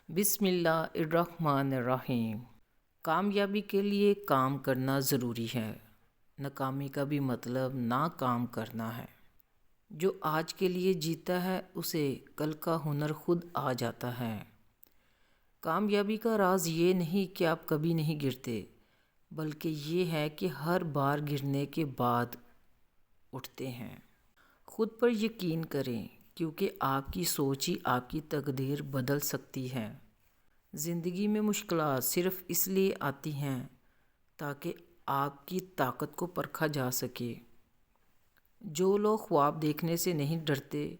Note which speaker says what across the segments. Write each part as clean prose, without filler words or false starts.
Speaker 1: بسم اللہ الرحمن الرحیم۔ کامیابی کے لیے کام کرنا ضروری ہے، ناکامی کا بھی مطلب ناکام کرنا ہے۔ جو آج کے لیے جیتا ہے اسے کل کا ہنر خود آ جاتا ہے۔ کامیابی کا راز یہ نہیں کہ آپ کبھی نہیں گرتے، بلکہ یہ ہے کہ ہر بار گرنے کے بعد اٹھتے ہیں۔ خود پر یقین کریں، کیونکہ آپ کی سوچ ہی آپ کی تقدیر بدل سکتی ہے۔ زندگی میں مشکلات صرف اس لیے آتی ہیں تاکہ آپ کی طاقت کو پرکھا جا سکے۔ جو لوگ خواب دیکھنے سے نہیں ڈرتے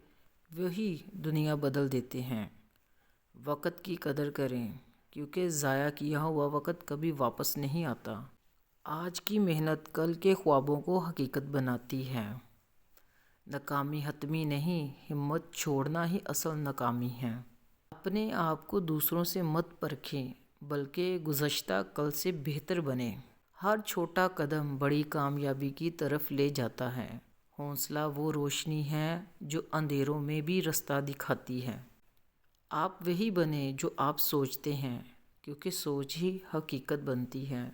Speaker 1: وہی دنیا بدل دیتے ہیں۔ وقت کی قدر کریں، کیونکہ ضائع کیا ہوا وقت کبھی واپس نہیں آتا۔ آج کی محنت کل کے خوابوں کو حقیقت بناتی ہے۔ ناکامی حتمی نہیں، ہمت چھوڑنا ہی اصل ناکامی ہے۔ اپنے آپ کو دوسروں سے مت پرکھیں، بلکہ گزشتہ کل سے بہتر بنیں۔ ہر چھوٹا قدم بڑی کامیابی کی طرف لے جاتا ہے۔ حوصلہ وہ روشنی ہے جو اندھیروں میں بھی راستہ دکھاتی ہے۔ آپ وہی بنیں جو آپ سوچتے ہیں، کیونکہ سوچ ہی حقیقت بنتی ہے۔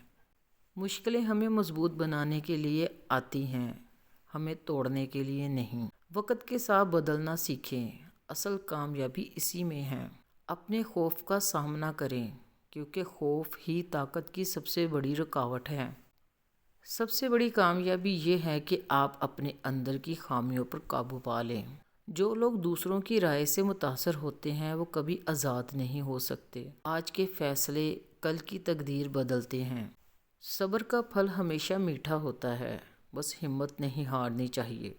Speaker 1: مشکلیں ہمیں مضبوط بنانے کے لیے آتی ہیں، ہمیں توڑنے کے لیے نہیں۔ وقت کے ساتھ بدلنا سیکھیں، اصل کامیابی اسی میں ہے۔ اپنے خوف کا سامنا کریں، کیونکہ خوف ہی طاقت کی سب سے بڑی رکاوٹ ہے۔ سب سے بڑی کامیابی یہ ہے کہ آپ اپنے اندر کی خامیوں پر قابو پا لیں۔ جو لوگ دوسروں کی رائے سے متاثر ہوتے ہیں وہ کبھی آزاد نہیں ہو سکتے۔ آج کے فیصلے کل کی تقدیر بدلتے ہیں۔ صبر کا پھل ہمیشہ میٹھا ہوتا ہے، بس ہمت نہیں ہارنی چاہیے۔